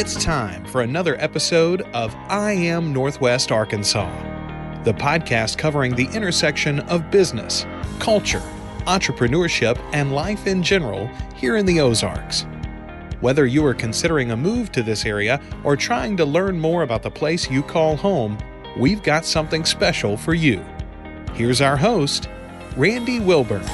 It's time for another episode of I Am Northwest Arkansas, the podcast covering the intersection of business, culture, entrepreneurship, and life in general here in the Ozarks. Whether you are considering a move to this area or trying to learn more about the place you call home, we've got something special for you. Here's our host, Randy Wilburn.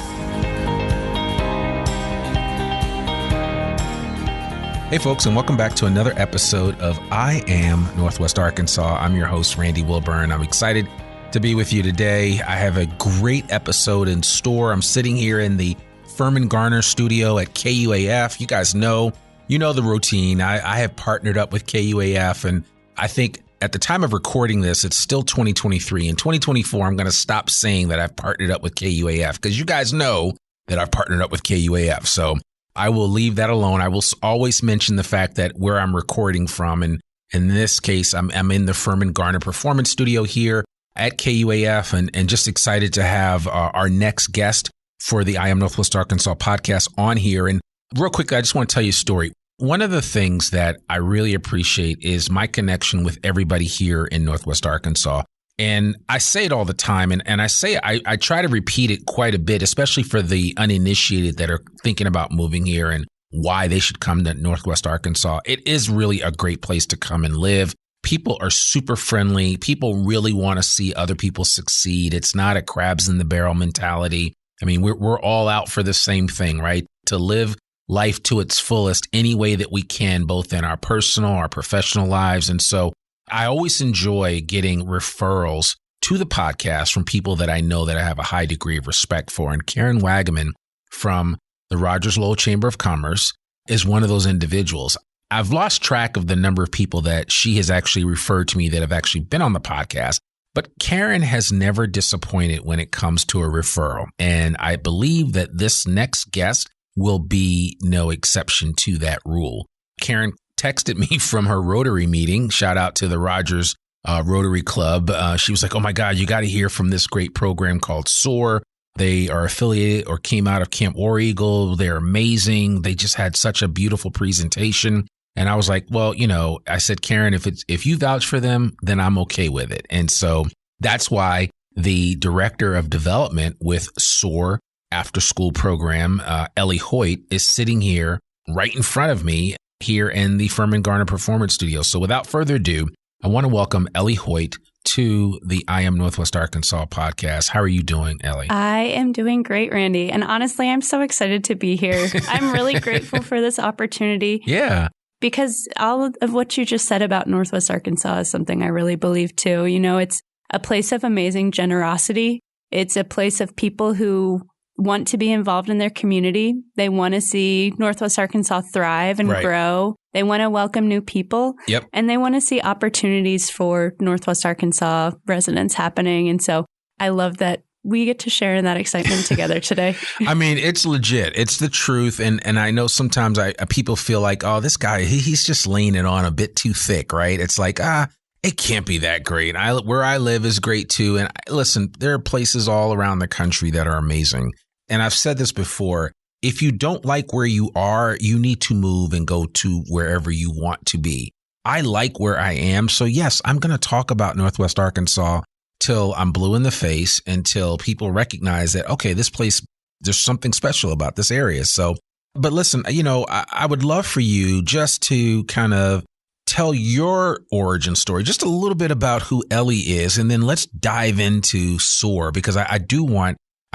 Hey folks, and welcome back to another episode of I Am Northwest Arkansas. I'm your host, Randy Wilburn. I'm excited to be with you today. I have a great episode in store. I'm sitting here in the Furman Garner studio at KUAF. You guys know the routine. I have partnered up with KUAF, and I think at the time of recording this, it's still 2023. In 2024, I'm going to stop saying that I've partnered up with KUAF because you guys know that I've partnered up with KUAF. So I will leave that alone. I will always mention the fact that where I'm recording from, and in this case, I'm in the Furman Garner Performance Studio here at KUAF, and just excited to have our next guest for the I Am Northwest Arkansas podcast on here. And real quickly, I just want to tell you a story. One of the things that I really appreciate is my connection with everybody here in Northwest Arkansas. And I say it all the time, and I try to repeat it quite a bit, especially for the uninitiated that are thinking about moving here and why they should come to Northwest Arkansas. It is really a great place to come and live. People are super friendly. People really want to see other people succeed. It's not a crabs in the barrel mentality. I mean, we're all out for the same thing, right? To live life to its fullest any way that we can, both in our personal, our professional lives. And so I always enjoy getting referrals to the podcast from people that I know that I have a high degree of respect for. And Karen Wagaman from the Rogers Lowell Chamber of Commerce is one of those individuals. I've lost track of the number of people that she has actually referred to me that have actually been on the podcast, but Karen has never disappointed when it comes to a referral. And I believe that this next guest will be no exception to that rule. Karen texted me from her Rotary meeting. Shout out to the Rogers Rotary Club. She was like, oh my God, you got to hear from this great program called Soar. They are affiliated or came out of Camp War Eagle. They're amazing. They just had such a beautiful presentation. And I was like, well, I said, Karen, if you vouch for them, then I'm okay with it. And so that's why the director of development with Soar after school program, Ellie Hoyt, is sitting here right in front of me here in the Furman Garner Performance Studio. So without further ado, I want to welcome Ellie Hoyt to the I Am Northwest Arkansas podcast. How are you doing, Ellie? I am doing great, Randy. And honestly, I'm so excited to be here. I'm really grateful for this opportunity. Yeah. Because all of what you just said about Northwest Arkansas is something I really believe too. It's a place of amazing generosity. It's a place of people who want to be involved in their community. They want to see Northwest Arkansas thrive and grow. They want to welcome new people. Yep. And they want to see opportunities for Northwest Arkansas residents happening. And so I love that we get to share in that excitement together today. I mean, it's legit. It's the truth. And I know sometimes people feel like, oh, this guy, he's just laying it on a bit too thick, right? It's like, it can't be that great. Where I live is great too. And listen, there are places all around the country that are amazing. And I've said this before, if you don't like where you are, you need to move and go to wherever you want to be. I like where I am. So yes, I'm going to talk about Northwest Arkansas till I'm blue in the face, until people recognize that, okay, this place, there's something special about this area. So, but listen, I would love for you just to kind of tell your origin story, just a little bit about who Ellie is. And then let's dive into Soar, because I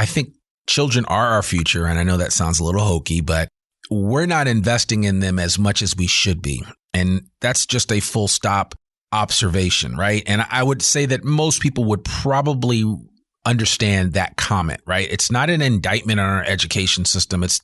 think children are our future. And I know that sounds a little hokey, but we're not investing in them as much as we should be. And that's just a full stop observation, right? And I would say that most people would probably understand that comment, right? It's not an indictment on our education system. It's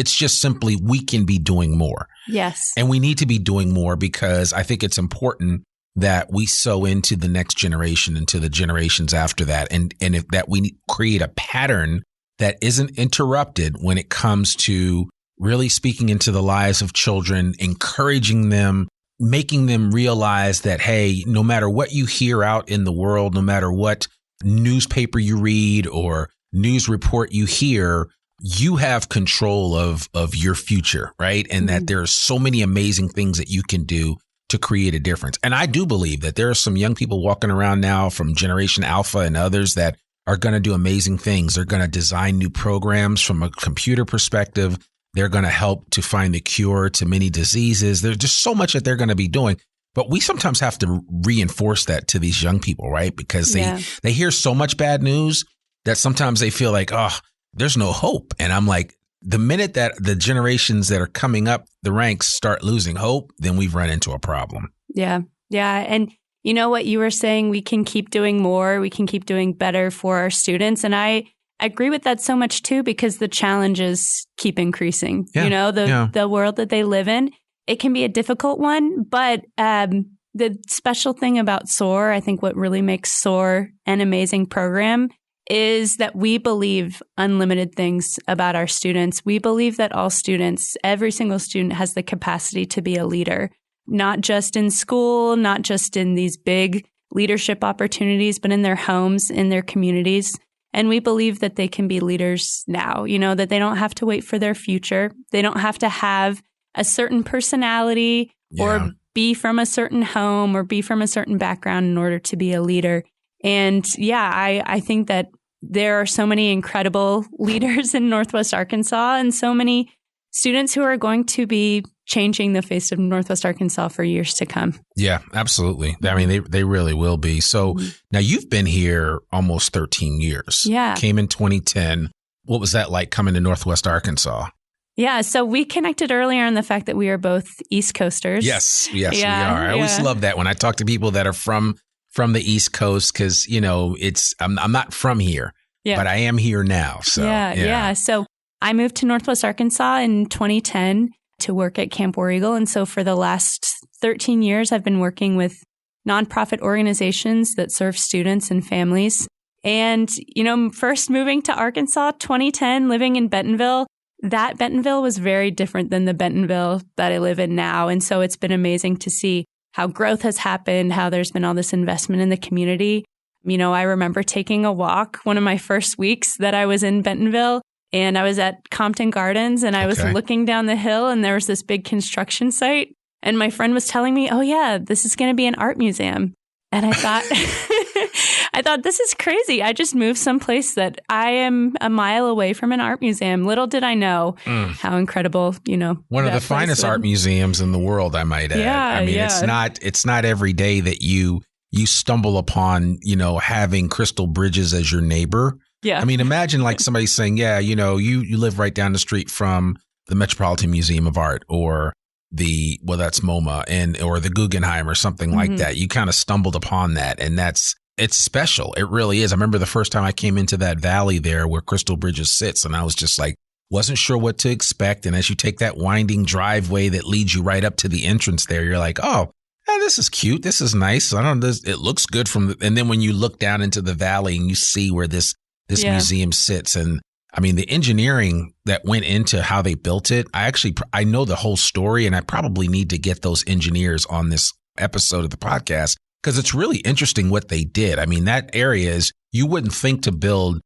just simply we can be doing more. Yes. And we need to be doing more, because I think it's important that we sow into the next generation, into the generations after that. And if that we create a pattern that isn't interrupted when it comes to really speaking into the lives of children, encouraging them, making them realize that, hey, no matter what you hear out in the world, no matter what newspaper you read or news report you hear, you have control of your future, right? And that there are so many amazing things that you can do to create a difference. And I do believe that there are some young people walking around now from Generation Alpha and others that are going to do amazing things. They're going to design new programs from a computer perspective. They're going to help to find the cure to many diseases. There's just so much that they're going to be doing. But we sometimes have to reinforce that to these young people, right? Because they hear so much bad news that sometimes they feel like, oh, there's no hope. And I'm like, the minute that the generations that are coming up the ranks start losing hope, then we've run into a problem. Yeah. Yeah. And you know what you were saying, we can keep doing more. We can keep doing better for our students. And I agree with that so much too, because the challenges keep increasing. Yeah. You know, the world that they live in, it can be a difficult one. But the special thing about Soar, I think what really makes Soar an amazing program is that we believe unlimited things about our students. We believe that all students, every single student has the capacity to be a leader, not just in school, not just in these big leadership opportunities, but in their homes, in their communities. And we believe that they can be leaders now, you know, that they don't have to wait for their future. They don't have to have a certain personality or be from a certain home or be from a certain background in order to be a leader. And I think that there are so many incredible leaders in Northwest Arkansas and so many students who are going to be changing the face of Northwest Arkansas for years to come. Yeah, absolutely. I mean, they really will be. So now you've been here almost 13 years. Yeah. Came in 2010. What was that like coming to Northwest Arkansas? Yeah, so we connected earlier on the fact that we are both East Coasters. Yes, we are. I always love that when I talk to people that are from the East Coast, because, you know, I'm not from here, but I am here now. So yeah. So I moved to Northwest Arkansas in 2010 to work at Camp War Eagle. And so for the last 13 years, I've been working with nonprofit organizations that serve students and families. And, you know, first moving to Arkansas, 2010, living in Bentonville, that Bentonville was very different than the Bentonville that I live in now. And so it's been amazing to see how growth has happened, how there's been all this investment in the community. You know, I remember taking a walk one of my first weeks that I was in Bentonville, and I was at Compton Gardens, and I was looking down the hill, and there was this big construction site. And my friend was telling me, oh, yeah, this is going to be an art museum. And I thought, this is crazy. I just moved someplace that I am a mile away from an art museum. Little did I know how incredible, you know. One of the finest art museums in the world, I might add. Yeah, I mean, it's not every day that you stumble upon, you know, having Crystal Bridges as your neighbor. Yeah. I mean, imagine like somebody saying, yeah, you know, you live right down the street from the Metropolitan Museum of Art or that's MoMA or the Guggenheim or something like that. You kind of stumbled upon that, and it's special. It really is. I remember the first time I came into that valley there where Crystal Bridges sits, and I was just like, wasn't sure what to expect. And as you take that winding driveway that leads you right up to the entrance there, you're like, oh, yeah, this is cute. This is nice. I don't know. It looks good and then when you look down into the valley and you see where this museum sits, and I mean, the engineering that went into how they built it, I know the whole story, and I probably need to get those engineers on this episode of the podcast because it's really interesting what they did. I mean, that area you wouldn't think to build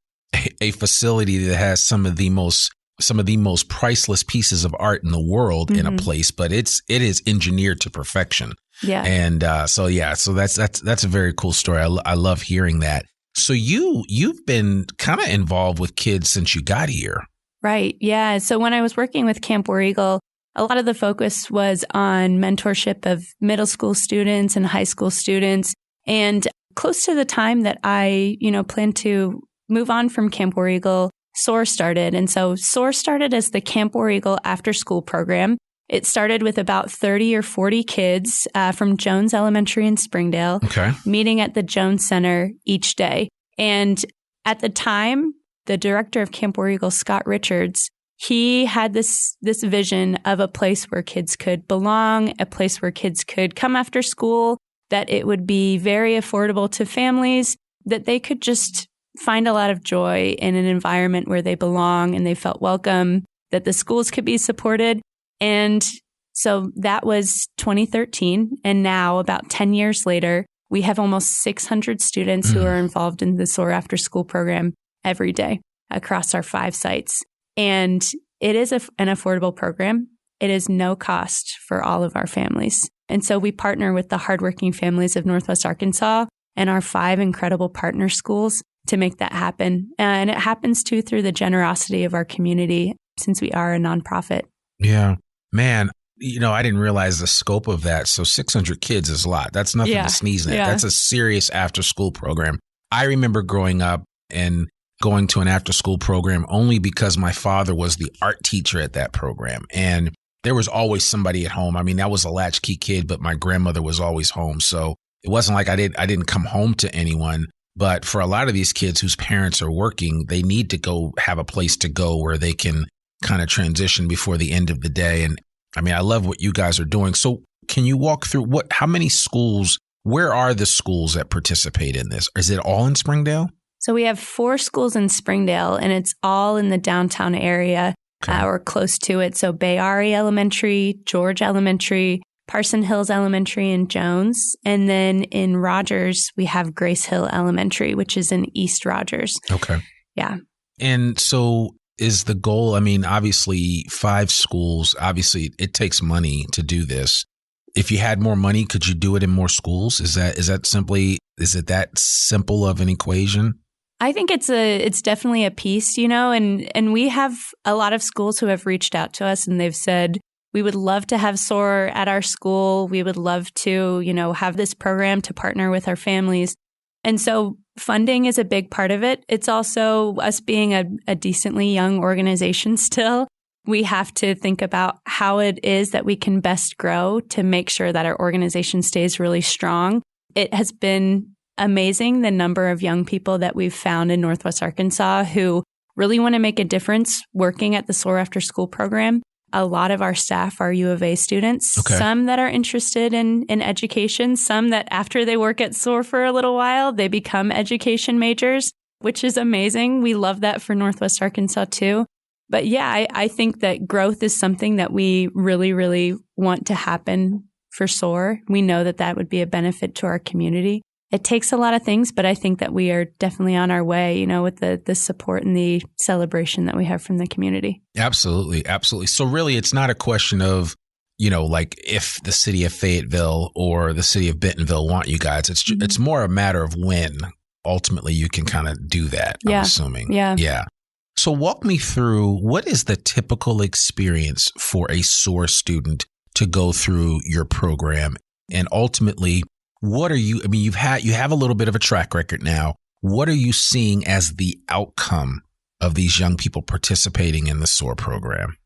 a facility that has some of the most priceless pieces of art in the world in a place, but it is engineered to perfection. Yeah. And so that's a very cool story. I love hearing that. So you've been kind of involved with kids since you got here. Right. Yeah. So when I was working with Camp War Eagle, a lot of the focus was on mentorship of middle school students and high school students. And close to the time that I, planned to move on from Camp War Eagle, Soar started. And so Soar started as the Camp War Eagle after school program. It started with about 30 or 40 kids from Jones Elementary in Springdale, meeting at the Jones Center each day. And at the time, the director of Camp War Eagle, Scott Richards, he had this vision of a place where kids could belong, a place where kids could come after school, that it would be very affordable to families, that they could just find a lot of joy in an environment where they belong and they felt welcome, that the schools could be supported. And so that was 2013. And now, about 10 years later, we have almost 600 students who are involved in the Soar After School program every day across our 5 sites. And it is an affordable program. It is no cost for all of our families. And so we partner with the hardworking families of Northwest Arkansas and our 5 incredible partner schools to make that happen. And it happens too through the generosity of our community since we are a nonprofit. Yeah, man, I didn't realize the scope of that. So 600 kids is a lot. That's nothing to sneeze at. That's a serious after school program. I remember growing up and going to an after school program only because my father was the art teacher at that program. And there was always somebody at home. I mean, I was a latchkey kid, but my grandmother was always home. So it wasn't like I didn't come home to anyone. But for a lot of these kids whose parents are working, they need to go have a place to go where they can kind of transition before the end of the day. And I mean, I love what you guys are doing. So can you walk through how many schools, where are the schools that participate in this? Is it all in Springdale? So we have 4 schools in Springdale, and it's all in the downtown area or close to it. So Bayari Elementary, George Elementary, Parson Hills Elementary, and Jones. And then in Rogers, we have Grace Hill Elementary, which is in East Rogers. Okay. Yeah. And so is the goal, I mean, obviously 5 schools, obviously it takes money to do this. If you had more money, could you do it in more schools? Is it that simple of an equation? I think it's definitely a piece, and we have a lot of schools who have reached out to us and they've said, we would love to have Soar at our school. We would love to, have this program to partner with our families. And so funding is a big part of it. It's also us being a decently young organization still. We have to think about how it is that we can best grow to make sure that our organization stays really strong. It has been amazing, the number of young people that we've found in Northwest Arkansas who really want to make a difference working at the Soar After School program. A lot of our staff are U of A students, some that are interested in education, some that after they work at Soar for a little while, they become education majors, which is amazing. We love that for Northwest Arkansas too. But yeah, I think that growth is something that we really, really want to happen for Soar. We know that would be a benefit to our community. It takes a lot of things, but I think that we are definitely on our way, with the support and the celebration that we have from the community. Absolutely. Absolutely. So really, it's not a question of, like if the city of Fayetteville or the city of Bentonville want you guys. It's more a matter of when ultimately you can kind of do that, I'm assuming. Yeah. So walk me through, what is the typical experience for a Soar student to go through your program? And ultimately, what are you, you have a little bit of a track record now. What are you seeing as the outcome of these young people participating in the SOAR program?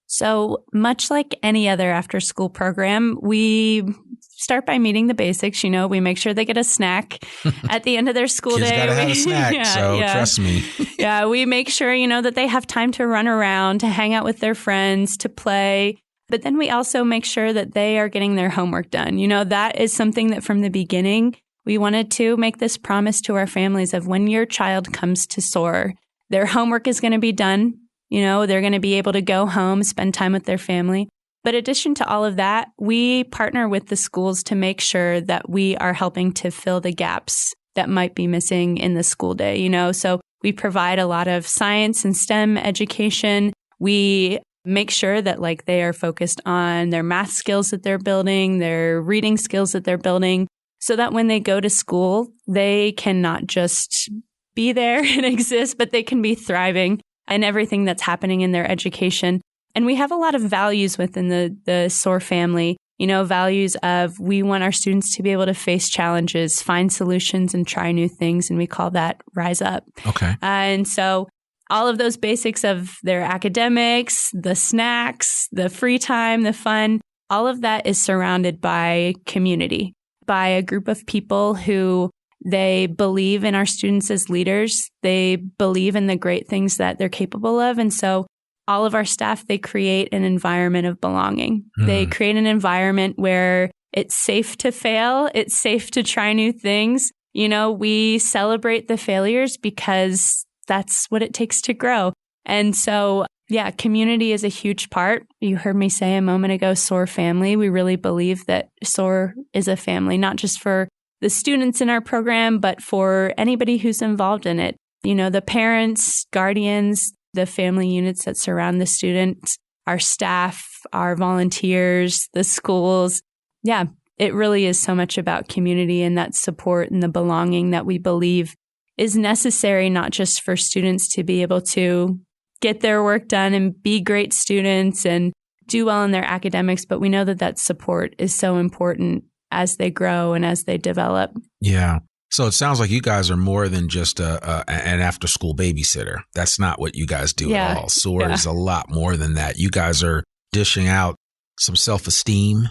So much like any other after school program, we start by meeting the basics. We make sure they get a snack at the end of their school Kids day. Kids got to have a snack, trust me. Yeah, we make sure, that they have time to run around, to hang out with their friends, to play. But then we also make sure that they are getting their homework done. That is something that from the beginning, we wanted to make this promise to our families of when your child comes to SOAR, their homework is going to be done. They're going to be able to go home, spend time with their family. But in addition to all of that, we partner with the schools to make sure that we are helping to fill the gaps that might be missing in the school day. So we provide a lot of science and STEM education. We make sure that they are focused on their math skills that they're building, their reading skills that they're building, so that when they go to school, they can not just be there and exist, but they can be thriving in everything that's happening in their education. And we have a lot of values within the SOAR family, values of we want our students to be able to face challenges, find solutions, and try new things. And we call that Rise Up. Okay. And so all of those basics of their academics, the snacks, the free time, the fun, all of that is surrounded by community, by a group of people who they believe in our students as leaders. They believe in the great things that they're capable of. And so all of our staff, they create an environment of belonging. They create an environment where it's safe to fail. It's safe to try new things. We celebrate the failures because that's what it takes to grow. And so, yeah, community is a huge part. You heard me say a moment ago, SOAR family. We really believe that SOAR is a family, not just for the students in our program, but for anybody who's involved in it. The parents, guardians, the family units that surround the students, our staff, our volunteers, the schools. Yeah, it really is so much about community and that support and the belonging that we believe is necessary, not just for students to be able to get their work done and be great students and do well in their academics, but we know that that support is so important as they grow and as they develop. Yeah. So it sounds like you guys are more than just an after-school babysitter. That's not what you guys do at all. Soar is a lot more than that. You guys are dishing out some self-esteem,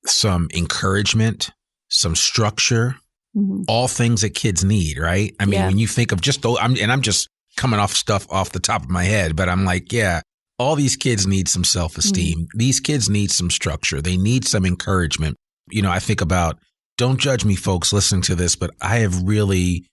some encouragement, some structure, all things that kids need, right? I mean, when you think of just those, I'm just coming off stuff off the top of my head, but I'm like, all these kids need some self-esteem. These kids need some structure. They need some encouragement. I think about, don't judge me, folks, listening to this, but I have really,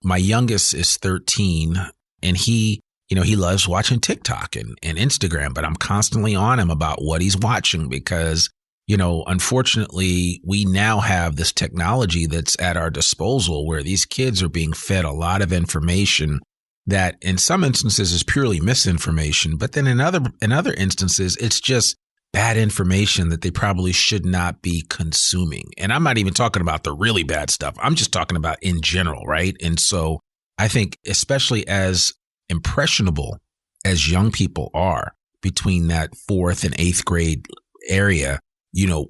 my youngest is 13 and he loves watching TikTok and Instagram, but I'm constantly on him about what he's watching because unfortunately, we now have this technology that's at our disposal where these kids are being fed a lot of information that in some instances is purely misinformation. But then in other instances, it's just bad information that they probably should not be consuming. And I'm not even talking about the really bad stuff. I'm just talking about in general, right? And so I think especially as impressionable as young people are between that 4th and 8th grade area,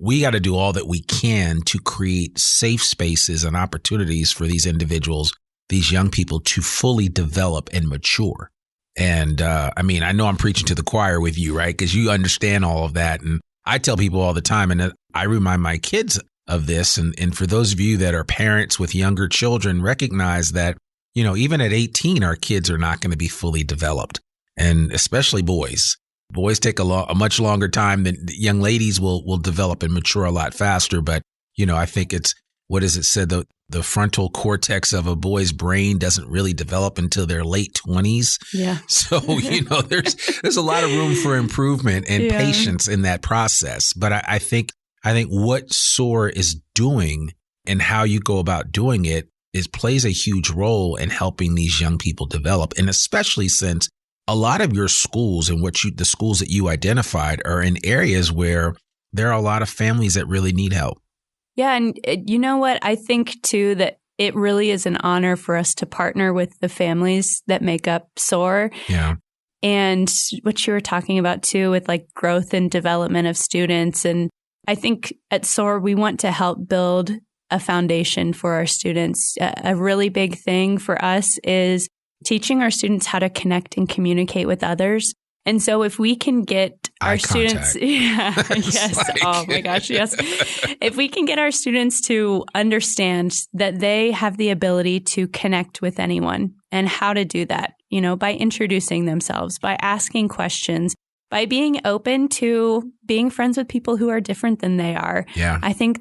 we got to do all that we can to create safe spaces and opportunities for these individuals, these young people to fully develop and mature. And I know I'm preaching to the choir with you, right? Because you understand all of that. And I tell people all the time, and I remind my kids of this. And for those of you that are parents with younger children, recognize that, even at 18, our kids are not going to be fully developed. And especially boys. Boys take a much longer time than young ladies will develop and mature a lot faster. But, I think it's, what is it said? The frontal cortex of a boy's brain doesn't really develop until their late 20s. Yeah. So, there's a lot of room for improvement and patience in that process. But I think what Soar is doing and how you go about doing it plays a huge role in helping these young people develop. And especially since a lot of your schools and the schools that you identified are in areas where there are a lot of families that really need help. Yeah. And you know what? I think, too, that it really is an honor for us to partner with the families that make up Soar. Yeah. And what you were talking about, too, with like growth and development of students. And I think at Soar, we want to help build a foundation for our students. A really big thing for us is teaching our students how to connect and communicate with others. And so if we can get our students, oh my gosh, yes. If we can get our students to understand that they have the ability to connect with anyone and how to do that, by introducing themselves, by asking questions, by being open to being friends with people who are different than they are. Yeah. I think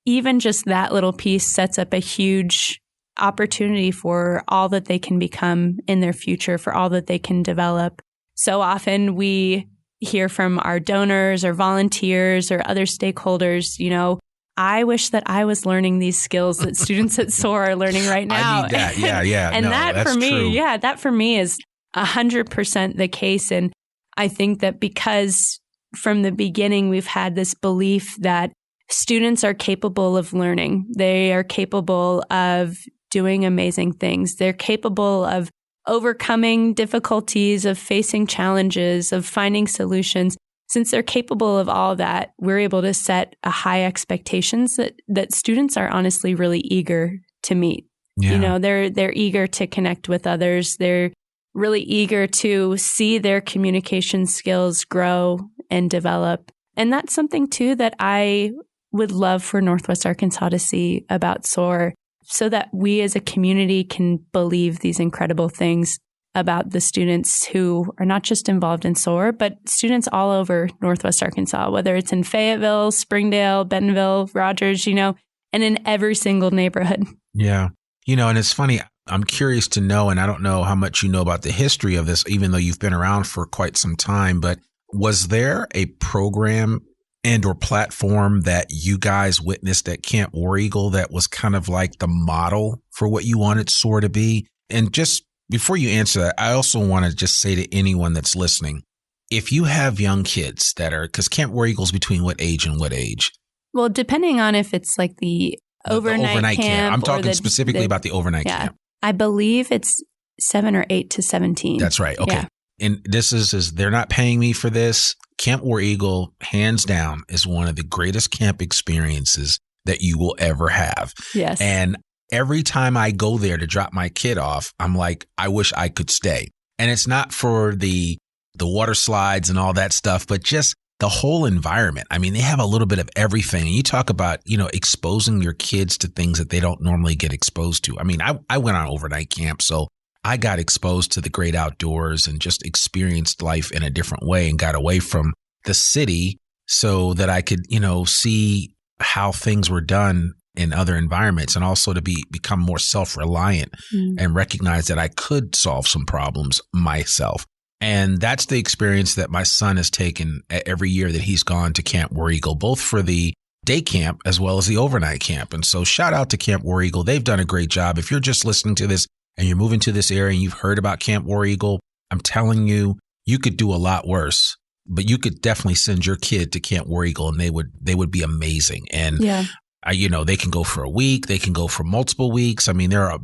even just that little piece sets up a huge opportunity for all that they can become in their future, for all that they can develop. So often we hear from our donors or volunteers or other stakeholders, I wish that I was learning these skills that students at Soar are learning right now. I need that. Yeah. And that for me, true. That for me is 100% the case. And I think that because from the beginning, we've had this belief that students are capable of learning. They are capable of doing amazing things. They're capable of overcoming difficulties, of facing challenges, of finding solutions. Since they're capable of all that, we're able to set a high expectations that students are honestly really eager to meet. Yeah. They're eager to connect with others. They're really eager to see their communication skills grow and develop. And that's something too that I would love for Northwest Arkansas to see about Soar, so that we as a community can believe these incredible things about the students who are not just involved in Soar, but students all over Northwest Arkansas, whether it's in Fayetteville, Springdale, Bentonville, Rogers, and in every single neighborhood. Yeah. And it's funny, I'm curious to know, and I don't know how much you know about the history of this, even though you've been around for quite some time, but was there a program and or platform that you guys witnessed at Camp War Eagle that was kind of like the model for what you wanted Soar to be? And just before you answer that, I also want to just say to anyone that's listening, if you have young kids that are, because Camp War Eagle's between what age and what age? Well, depending on if it's like the overnight camp. I'm talking specifically about the overnight camp. I believe it's 7 or 8 to 17. That's right. Okay. Yeah. And this is they're not paying me for this. Camp War Eagle, hands down, is one of the greatest camp experiences that you will ever have. Yes. And every time I go there to drop my kid off, I'm like, I wish I could stay. And it's not for the water slides and all that stuff, but just the whole environment. I mean, they have a little bit of everything. And you talk about, exposing your kids to things that they don't normally get exposed to. I mean, I went on overnight camp, so I got exposed to the great outdoors and just experienced life in a different way and got away from the city so that I could, see how things were done in other environments, and also to become more self-reliant and recognize that I could solve some problems myself. And that's the experience that my son has taken every year that he's gone to Camp War Eagle, both for the day camp as well as the overnight camp. And so shout out to Camp War Eagle. They've done a great job. If you're just listening to this and you're moving to this area and you've heard about Camp War Eagle, I'm telling you, you could do a lot worse, but you could definitely send your kid to Camp War Eagle and they would be amazing. And they can go for a week. They can go for multiple weeks. I mean, there are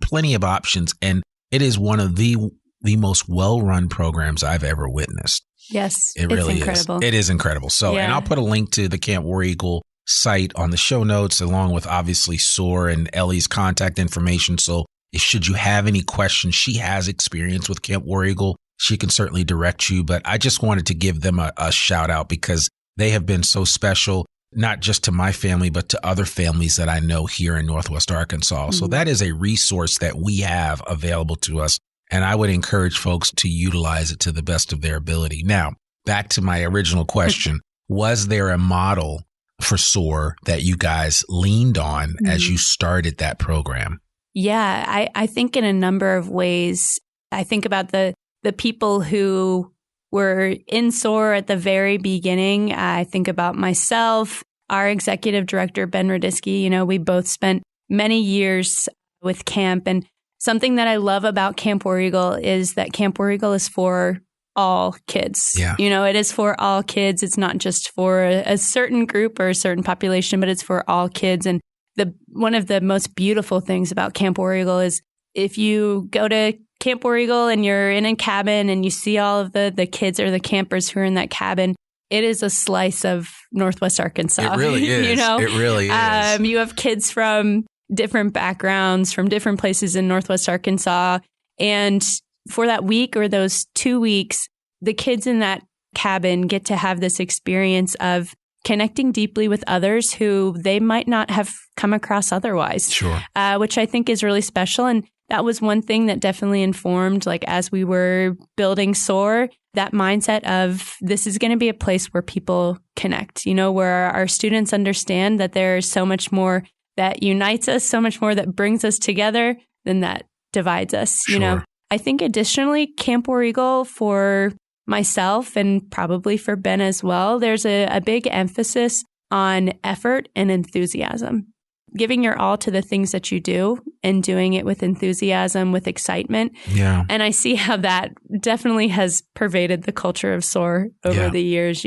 plenty of options, and it is one of the most well-run programs I've ever witnessed. Yes, it really is. Incredible. It is incredible. So, and I'll put a link to the Camp War Eagle site on the show notes, along with obviously Soar and Ellie's contact information. So should you have any questions, she has experience with Camp War Eagle. She can certainly direct you, but I just wanted to give them a shout out because they have been so special, not just to my family, but to other families that I know here in Northwest Arkansas. Mm-hmm. So that is a resource that we have available to us. And I would encourage folks to utilize it to the best of their ability. Now, back to my original question, was there a model for Soar that you guys leaned on as you started that program? Yeah, I think in a number of ways. I think about the people who were in Soar at the very beginning. I think about myself, our executive director, Ben Radisky. We both spent many years with camp. And something that I love about Camp War Eagle is that Camp War Eagle is for all kids. Yeah. It is for all kids. It's not just for a certain group or a certain population, but it's for all kids. And one of the most beautiful things about Camp War Eagle is if you go to Camp War Eagle and you're in a cabin and you see all of the kids or the campers who are in that cabin, it is a slice of Northwest Arkansas. It really is. It really is. You have kids from different backgrounds, from different places in Northwest Arkansas. And for that week or those 2 weeks, the kids in that cabin get to have this experience of connecting deeply with others who they might not have come across otherwise. Sure. Which I think is really special. And that was one thing that definitely informed, as we were building Soar, that mindset of this is going to be a place where people connect, where our students understand that there's so much more that unites us, so much more that brings us together than that divides us. Sure. I think additionally, Camp War Eagle for myself and probably for Ben as well, there's a big emphasis on effort and enthusiasm. Giving your all to the things that you do and doing it with enthusiasm, with excitement. Yeah. And I see how that definitely has pervaded the culture of Soar over the years.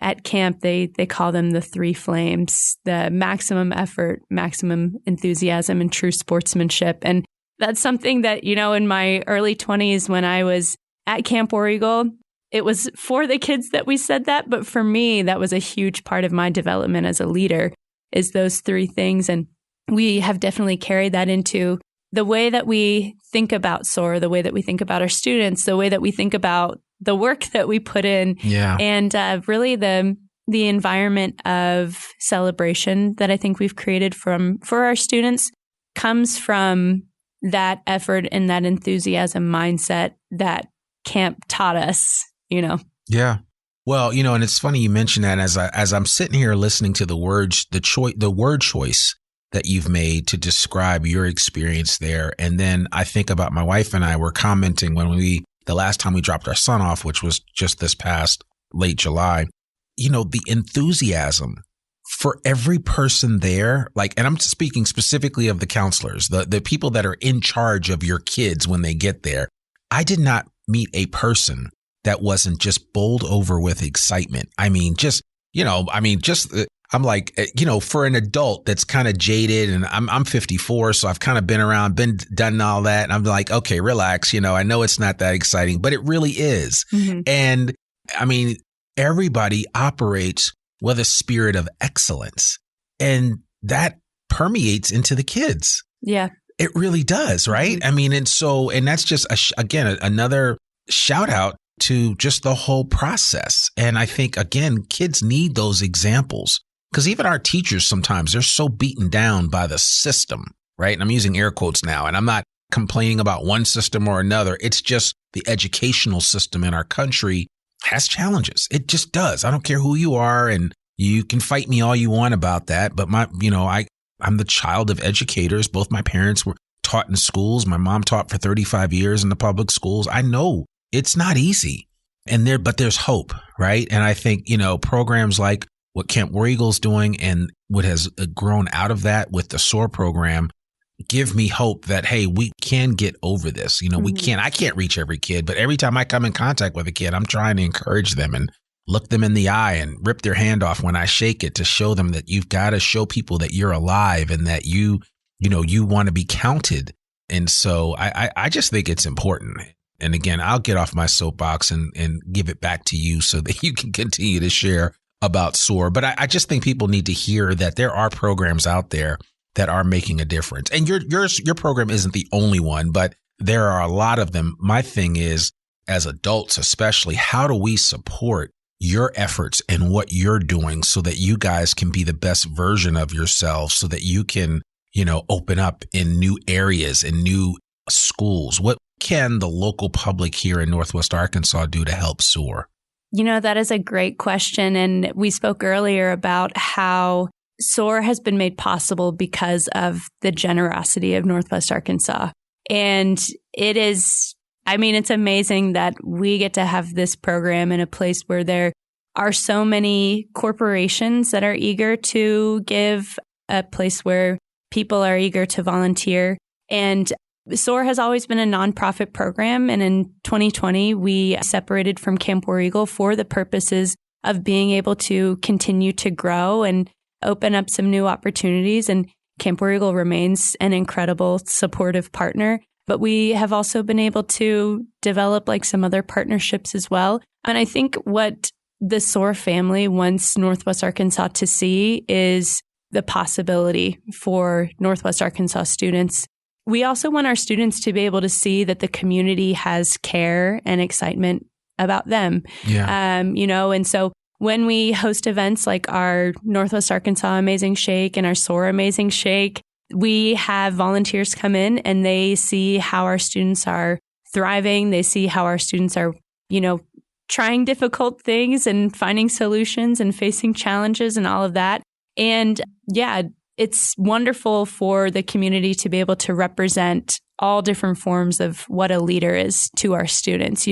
At camp, they call them the 3 flames, the maximum effort, maximum enthusiasm, and true sportsmanship. And that's something that, in my early 20s when I was at Camp War Eagle, it was for the kids that we said that. But for me, that was a huge part of my development as a leader, is those 3 things. And we have definitely carried that into the way that we think about Soar, the way that we think about our students, the way that we think about the work that we put in. Yeah. And really the environment of celebration that I think we've created for our students comes from that effort and that enthusiasm mindset that camp taught us, Yeah. Well, and it's funny you mentioned that as I'm sitting here listening to the word choice that you've made to describe your experience there. And then I think about my wife and I were commenting when the last time we dropped our son off, which was just this past late July, the enthusiasm for every person there, and I'm speaking specifically of the counselors, the people that are in charge of your kids when they get there. I did not meet a person that wasn't just bowled over with excitement. I I'm like, for an adult that's kind of jaded, and I'm 54, so I've kind of been around, done all that. And I'm like, okay, relax. I know it's not that exciting, but it really is. Mm-hmm. And I mean, everybody operates with a spirit of excellence, and that permeates into the kids. Yeah. It really does, right? Mm-hmm. I mean, and that's just, again, another shout out to just the whole process. And I think, again, kids need those examples, because even our teachers sometimes, they're so beaten down by the system, right? And I'm using air quotes now, and I'm not complaining about one system or another. It's just the educational system in our country has challenges. It just does. I don't care who you are, and you can fight me all you want about that. But I'm the child of educators. Both my parents were taught in schools. My mom taught for 35 years in the public schools. I know it's not easy, but there's hope, right? And I think, programs like what Camp War Eagle's doing and what has grown out of that with the Soar program give me hope that, hey, we can get over this. Mm-hmm. I can't reach every kid, but every time I come in contact with a kid, I'm trying to encourage them and look them in the eye and rip their hand off when I shake it, to show them that you've got to show people that you're alive and that you want to be counted. And so I just think it's important. And again, I'll get off my soapbox and give it back to you so that you can continue to share about Soar. But I just think people need to hear that there are programs out there that are making a difference. And your program isn't the only one, but there are a lot of them. My thing is, as adults especially, how do we support your efforts and what you're doing so that you guys can be the best version of yourselves, so that you can, open up in new areas and new schools? What can the local public here in Northwest Arkansas do to help Soar? That is a great question. And we spoke earlier about how Soar has been made possible because of the generosity of Northwest Arkansas. And it's amazing that we get to have this program in a place where there are so many corporations that are eager to give, a place where people are eager to volunteer. And Soar has always been a nonprofit program. And in 2020, we separated from Camp War Eagle for the purposes of being able to continue to grow and open up some new opportunities. And Camp War Eagle remains an incredible supportive partner. But we have also been able to develop some other partnerships as well. And I think what the Soar family wants Northwest Arkansas to see is the possibility for Northwest Arkansas students. We also want our students to be able to see that the community has care and excitement about them. Yeah. And so when we host events like our Northwest Arkansas Amazing Shake and our Soar Amazing Shake, we have volunteers come in and they see how our students are thriving. They see how our students are, trying difficult things and finding solutions and facing challenges and all of that. And yeah, it's wonderful for the community to be able to represent all different forms of what a leader is to our students.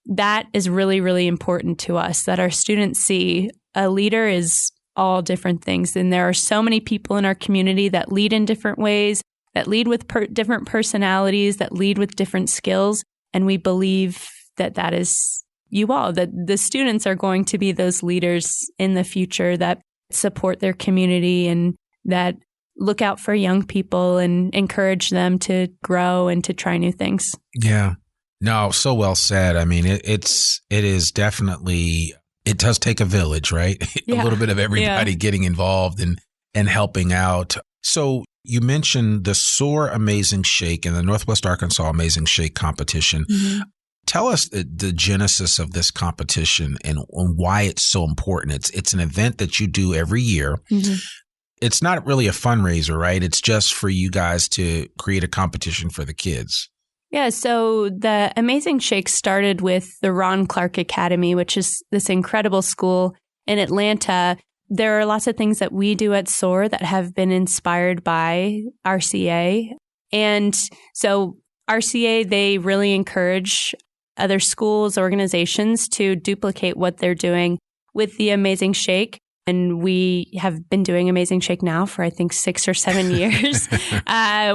That is really, really important to us, that our students see a leader is all different things. And there are so many people in our community that lead in different ways, that lead with different personalities, that lead with different skills. And we believe that is you all, that the students are going to be those leaders in the future that support their community and that look out for young people and encourage them to grow and to try new things. Yeah. No, so well said. I mean, it is definitely, it does take a village, right? Yeah. A little bit of everybody getting involved and helping out. So you mentioned the Soar Amazing Shake and the Northwest Arkansas Amazing Shake competition. Mm-hmm. Tell us the genesis of this competition and why it's so important. It's an event that you do every year. Mm-hmm. It's not really a fundraiser, right? It's just for you guys to create a competition for the kids. Yeah, so the Amazing Shake started with the Ron Clark Academy, which is this incredible school in Atlanta. There are lots of things that we do at Soar that have been inspired by RCA. And so RCA, they really encourage other schools, organizations to duplicate what they're doing with the Amazing Shake. And we have been doing Amazing Shake now for, I think, 6 or 7 years,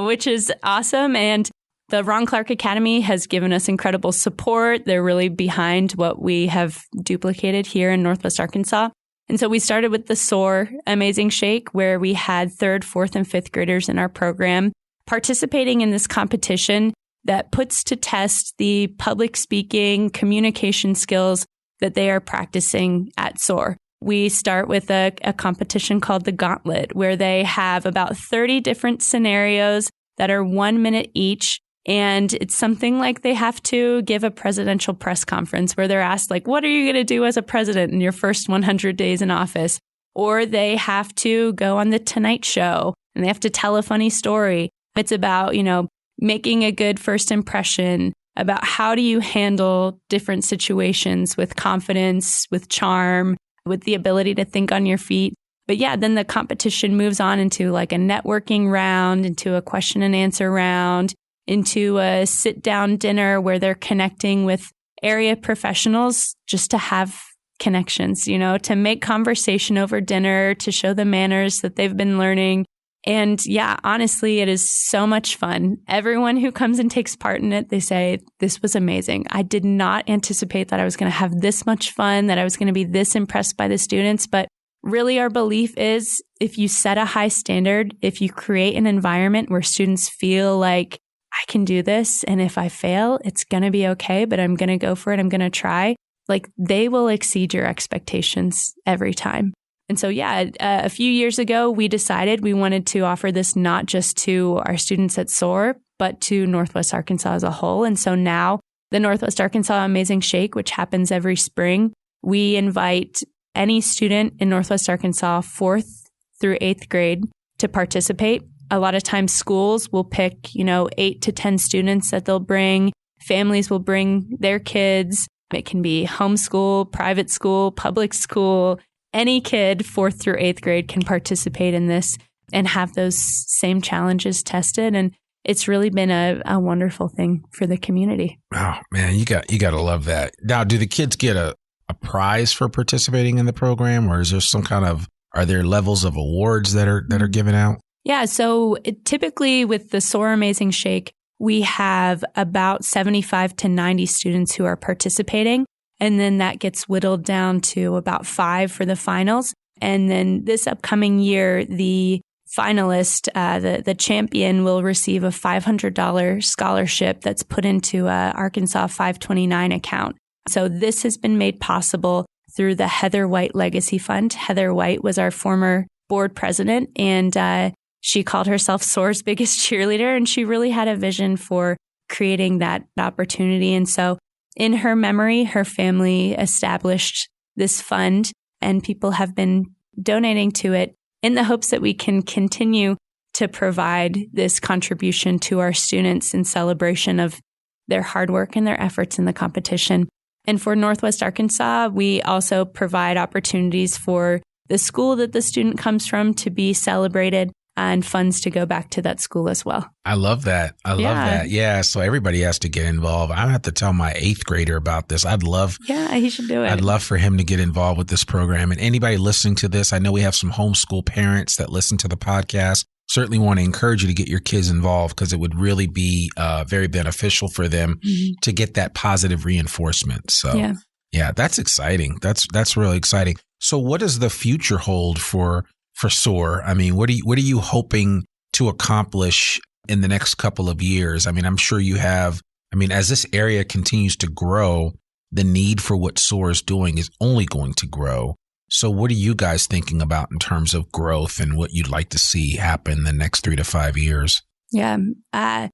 which is awesome. And the Ron Clark Academy has given us incredible support. They're really behind what we have duplicated here in Northwest Arkansas. And so we started with the Soar Amazing Shake, where we had 3rd, 4th, and 5th graders in our program participating in this competition that puts to test the public speaking, communication skills that they are practicing at Soar. We start with a competition called the Gauntlet, where they have about 30 different scenarios that are 1 minute each. And it's something like they have to give a presidential press conference where they're asked, like, what are you going to do as a president in your first 100 days in office? Or they have to go on the Tonight Show and they have to tell a funny story. It's about, making a good first impression, about how do you handle different situations with confidence, with charm, with the ability to think on your feet. But yeah, then the competition moves on into like a networking round, into a question and answer round, into a sit-down dinner where they're connecting with area professionals just to have connections, to make conversation over dinner, to show the manners that they've been learning. And yeah, honestly, it is so much fun. Everyone who comes and takes part in it, they say, this was amazing. I did not anticipate that I was going to have this much fun, that I was going to be this impressed by the students. But really, our belief is if you set a high standard, if you create an environment where students feel like, I can do this, and if I fail, it's going to be okay, but I'm going to go for it. I'm going to try. Like, they will exceed your expectations every time. And so, yeah, a few years ago, we decided we wanted to offer this not just to our students at Soar, but to Northwest Arkansas as a whole. And so now the Northwest Arkansas Amazing Shake, which happens every spring, we invite any student in Northwest Arkansas, 4th through 8th grade, to participate. A lot of times schools will pick, 8 to 10 students that they'll bring. Families will bring their kids. It can be homeschool, private school, public school. Any kid 4th through 8th grade can participate in this and have those same challenges tested. And it's really been a wonderful thing for the community. Oh, man, you got to love that. Now, do the kids get a prize for participating in the program, or is there are there levels of awards that are given out? Yeah, so typically with the Soar Amazing Shake, we have about 75 to 90 students who are participating. And then that gets whittled down to about 5 for the finals. And then this upcoming year, the finalist, the champion, will receive a $500 scholarship that's put into a Arkansas 529 account. So this has been made possible through the Heather White Legacy Fund. Heather White was our former board president, and she called herself Soar's biggest cheerleader, and she really had a vision for creating that opportunity. And so in her memory, her family established this fund, and people have been donating to it in the hopes that we can continue to provide this contribution to our students in celebration of their hard work and their efforts in the competition. And for Northwest Arkansas, we also provide opportunities for the school that the student comes from to be celebrated and funds to go back to that school as well. I love that. Love that. Yeah. So everybody has to get involved. I have to tell my 8th grader about this. Yeah, he should do it. I'd love for him to get involved with this program. And anybody listening to this, I know we have some homeschool parents that listen to the podcast. Certainly want to encourage you to get your kids involved, because it would really be very beneficial for them to get that positive reinforcement. So yeah, that's exciting. That's really exciting. So what does the future hold for Soar? I mean, what are you hoping to accomplish in the next couple of years? I mean, I'm sure you have, as this area continues to grow, the need for what Soar is doing is only going to grow. So what are you guys thinking about in terms of growth and what you'd like to see happen in the next 3 to 5 years? Yeah. I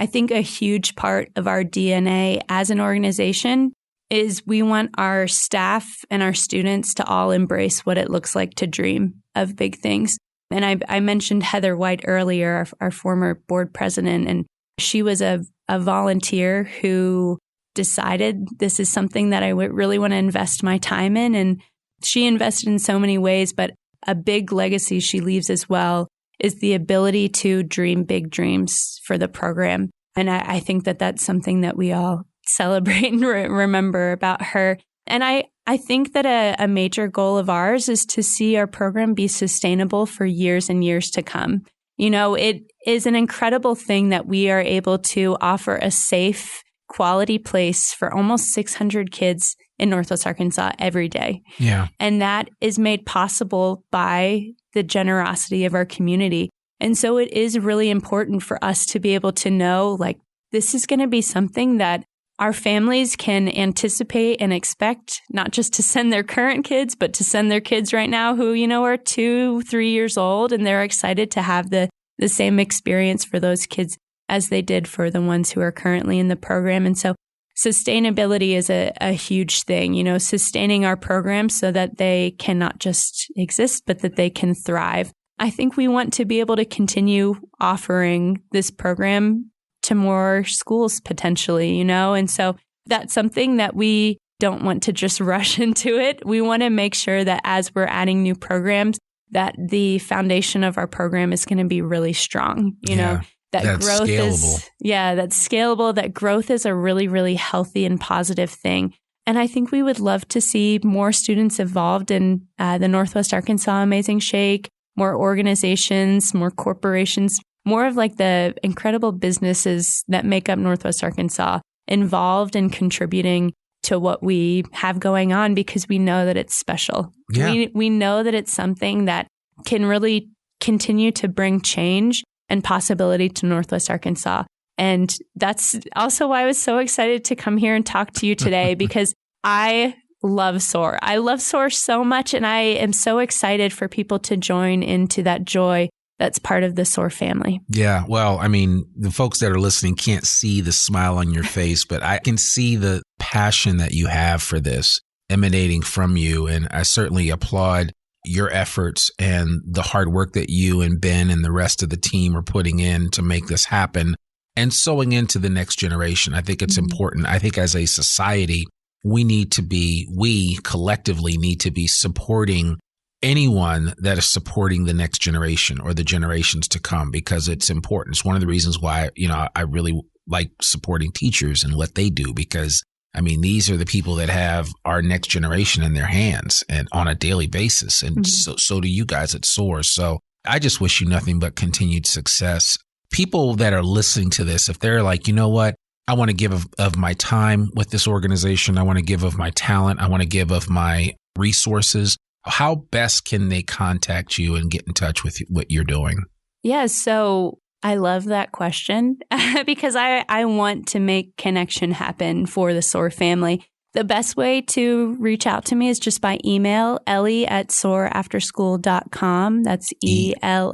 think a huge part of our DNA as an organization is we want our staff and our students to all embrace what it looks like to dream of big things. And I mentioned Heather White earlier, our former board president, and she was a volunteer who decided this is something that I really want to invest my time in. And she invested in so many ways, but a big legacy she leaves as well is the ability to dream big dreams for the program. And I think that that's something that we all celebrate and remember about her. And I think that a major goal of ours is to see our program be sustainable for years and years to come. It is an incredible thing that we are able to offer a safe, quality place for almost 600 kids in Northwest Arkansas every day. Yeah. And that is made possible by the generosity of our community. And so it is really important for us to be able to know, like, this is going to be something that our families can anticipate and expect, not just to send their current kids, but to send their kids right now who, are 2-3 years old, and they're excited to have the same experience for those kids as they did for the ones who are currently in the program. And so sustainability is a huge thing, sustaining our programs so that they can not just exist, but that they can thrive. I think we want to be able to continue offering this program to more schools potentially, and so that's something that we don't want to just rush into it. We want to make sure that as we're adding new programs, that the foundation of our program is going to be really strong, that that's growth scalable. That's scalable, that growth is a really, really healthy and positive thing. And I think we would love to see more students involved in the Northwest Arkansas Amazing Shake, more organizations, more corporations, more of like the incredible businesses that make up Northwest Arkansas involved in contributing to what we have going on, because we know that it's special. Yeah. We know that it's something that can really continue to bring change and possibility to Northwest Arkansas. And that's also why I was so excited to come here and talk to you today, because I love Soar. I love Soar so much, and I am so excited for people to join into that joy that's part of the Soar family. Yeah. Well, I mean, the folks that are listening can't see the smile on your face, but I can see the passion that you have for this emanating from you. And I certainly applaud your efforts and the hard work that you and Ben and the rest of the team are putting in to make this happen and sowing into the next generation. I think it's important. I think as a society, we collectively need to be supporting anyone that is supporting the next generation or the generations to come, because it's important. It's one of the reasons why, I really like supporting teachers and what they do, because I mean, these are the people that have our next generation in their hands and on a daily basis. And so do you guys at Soar. So I just wish you nothing but continued success. People that are listening to this, if they're like, you know what, I want to give of my time with this organization. I want to give of my talent. I want to give of my resources. How best can they contact you and get in touch with what you're doing? Yeah, so I love that question because I want to make connection happen for the Soar family. The best way to reach out to me is just by email, Ellie@soarafterschool.com. That's ELLIE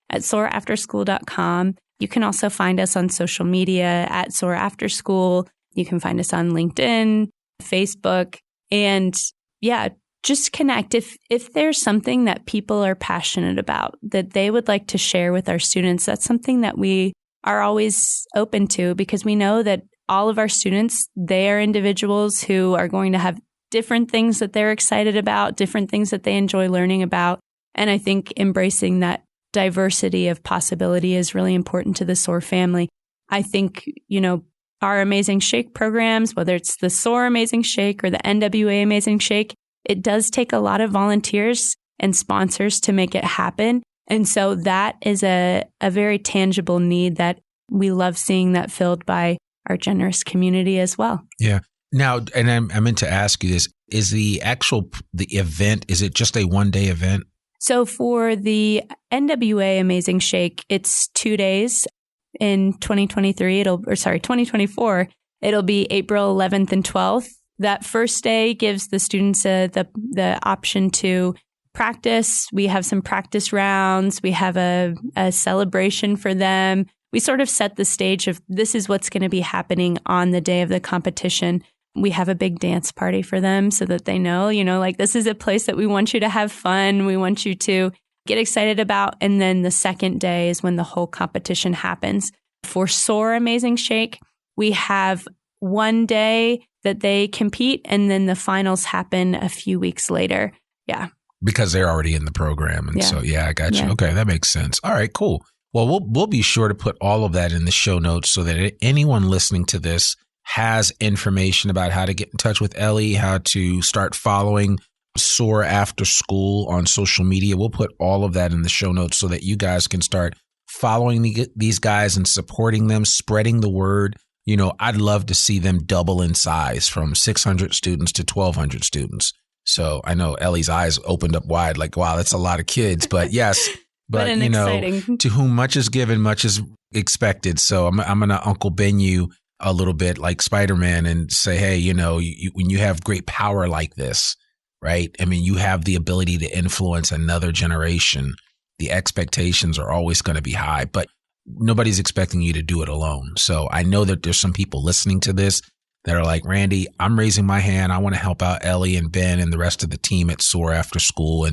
at soarafterschool.com. You can also find us on social media at Soar After School. You can find us on LinkedIn, Facebook, and just connect. If there's something that people are passionate about that they would like to share with our students, that's something that we are always open to, because we know that all of our students, they are individuals who are going to have different things that they're excited about, different things that they enjoy learning about. And I think embracing that diversity of possibility is really important to the Soar family. I think, our Amazing Shake programs, whether it's the Soar Amazing Shake or the NWA Amazing Shake, it does take a lot of volunteers and sponsors to make it happen. And so that is a very tangible need that we love seeing that filled by our generous community as well. Yeah. Now, and I meant to ask you this, is the event, is it just a one-day event? So for the NWA Amazing Shake, it's 2 days in 2024. It'll be April 11th and 12th. That first day gives the students the option to practice. We have some practice rounds. We have a celebration for them. We sort of set the stage of this is what's going to be happening on the day of the competition. We have a big dance party for them so that they know, like this is a place that we want you to have fun. We want you to get excited about. And then the second day is when the whole competition happens. For Soar Amazing Shake, we have one day that they compete, and then the finals happen a few weeks later. Yeah. Because they're already in the program. And so, I got you. Okay, that makes sense. All right, cool. Well, we'll be sure to put all of that in the show notes so that anyone listening to this has information about how to get in touch with Ellie, how to start following Soar After School on social media. We'll put all of that in the show notes so that you guys can start following these guys and supporting them, spreading the word. I'd love to see them double in size from 600 students to 1,200 students. So I know Ellie's eyes opened up wide, like, wow, that's a lot of kids. But yes, but exciting. To whom much is given, much is expected. So I'm going to Uncle Ben you a little bit like Spider-Man and say, hey, when you have great power like this, right? I mean, you have the ability to influence another generation. The expectations are always going to be high, but nobody's expecting you to do it alone. So I know that there's some people listening to this that are like, Randy, I'm raising my hand. I want to help out Ellie and Ben and the rest of the team at Soar After School.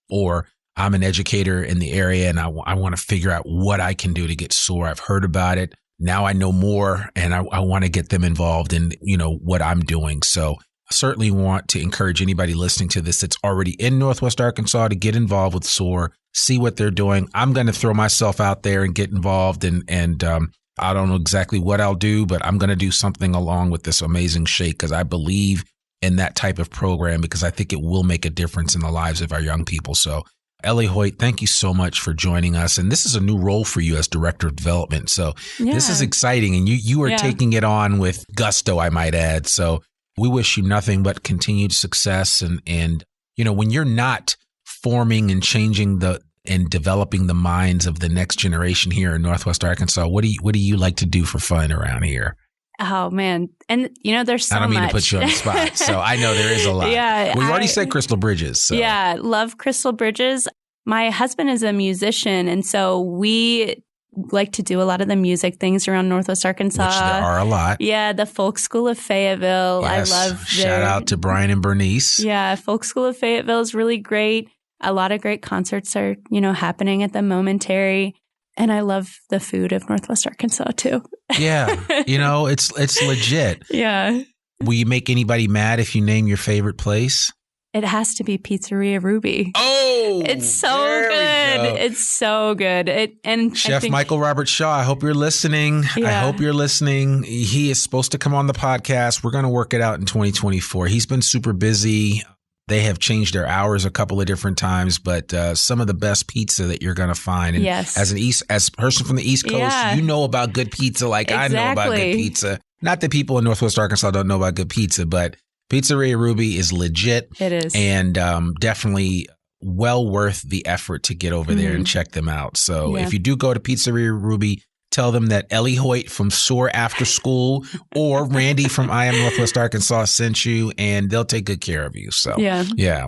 Or I'm an educator in the area and I want to figure out what I can do to get Soar. I've heard about it. Now I know more and I want to get them involved in, what I'm doing. So I certainly want to encourage anybody listening to this that's already in Northwest Arkansas to get involved with Soar, see what they're doing. I'm going to throw myself out there and get involved and I don't know exactly what I'll do, but I'm going to do something along with this amazing shake because I believe in that type of program because I think it will make a difference in the lives of our young people. So Ellie Hoyt, thank you so much for joining us. And this is a new role for you as Director of Development. So This is exciting. And you are taking it on with gusto, I might add. So we wish you nothing but continued success. And when you're not forming and changing and developing the minds of the next generation here in Northwest Arkansas, what do you like to do for fun around here? Oh, man. And, there's so much. I don't mean to put you on the spot. So I know there is a lot. We've already said Crystal Bridges. So. Yeah, love Crystal Bridges. My husband is a musician. And so we like to do a lot of the music things around Northwest Arkansas. Which there are a lot. Yeah, the Folk School of Fayetteville. Yes. I love Shout out to Brian and Bernice. Yeah, Folk School of Fayetteville is really great. A lot of great concerts are, happening at the Momentary. And I love the food of Northwest Arkansas too. Yeah. It's legit. Yeah. Will you make anybody mad if you name your favorite place? It has to be Pizzeria Ruby. Oh, it's so good. It's so good. And Chef Michael Robert Shaw, I hope you're listening. Yeah. I hope you're listening. He is supposed to come on the podcast. We're going to work it out in 2024. He's been super busy. They have changed their hours a couple of different times, but some of the best pizza that you're going to find. And yes. as a person from the East Coast, you know about good pizza like exactly. I know about good pizza. Not that people in Northwest Arkansas don't know about good pizza, but Pizzeria Ruby is legit. It is. And definitely well worth the effort to get over there and check them out. So if you do go to Pizzeria Ruby, tell them that Ellie Hoyt from Soar After School or Randy from I Am Northwest Arkansas sent you, and they'll take good care of you. So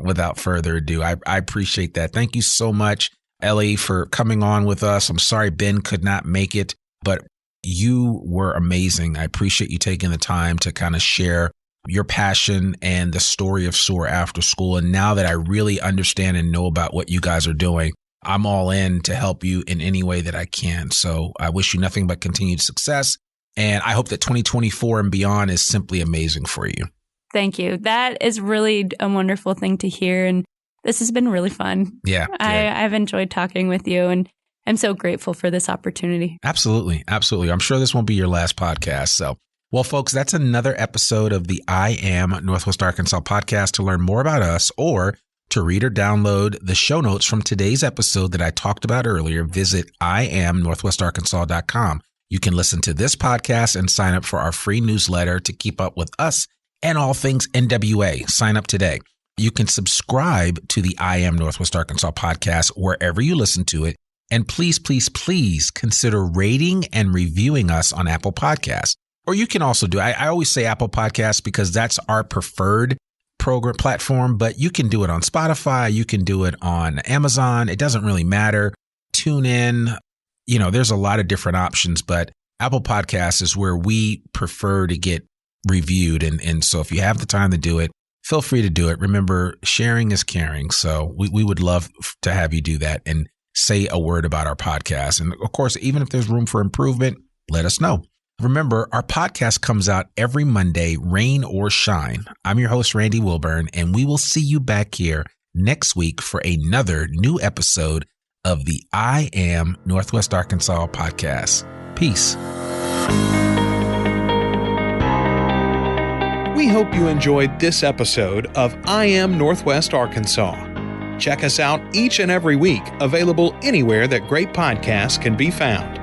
without further ado, I appreciate that. Thank you so much, Ellie, for coming on with us. I'm sorry Ben could not make it, but you were amazing. I appreciate you taking the time to kind of share your passion and the story of Soar After School. And now that I really understand and know about what you guys are doing, I'm all in to help you in any way that I can. So I wish you nothing but continued success. And I hope that 2024 and beyond is simply amazing for you. Thank you. That is really a wonderful thing to hear. And this has been really fun. Yeah. I've enjoyed talking with you and I'm so grateful for this opportunity. Absolutely. Absolutely. I'm sure this won't be your last podcast. So, well, folks, that's another episode of the I Am Northwest Arkansas podcast. To learn more about us or to read or download the show notes from today's episode that I talked about earlier, visit iamnorthwestarkansas.com. You can listen to this podcast and sign up for our free newsletter to keep up with us and all things NWA. Sign up today. You can subscribe to the I Am Northwest Arkansas podcast wherever you listen to it. And please, please, please consider rating and reviewing us on Apple Podcasts. Or you can also do, I always say Apple Podcasts because that's our preferred program platform, but you can do it on Spotify. You can do it on Amazon. It doesn't really matter. Tune in. There's a lot of different options, but Apple Podcasts is where we prefer to get reviewed. And so if you have the time to do it, feel free to do it. Remember, sharing is caring. So we would love to have you do that and say a word about our podcast. And of course, even if there's room for improvement, let us know. Remember, our podcast comes out every Monday, rain or shine. I'm your host, Randy Wilburn, and we will see you back here next week for another new episode of the I Am Northwest Arkansas podcast. Peace. We hope you enjoyed this episode of I Am Northwest Arkansas. Check us out each and every week, available anywhere that great podcasts can be found.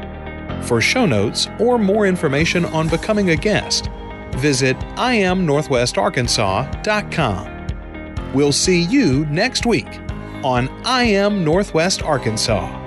For show notes or more information on becoming a guest, visit IamNorthwestArkansas.com. We'll see you next week on I Am Northwest Arkansas.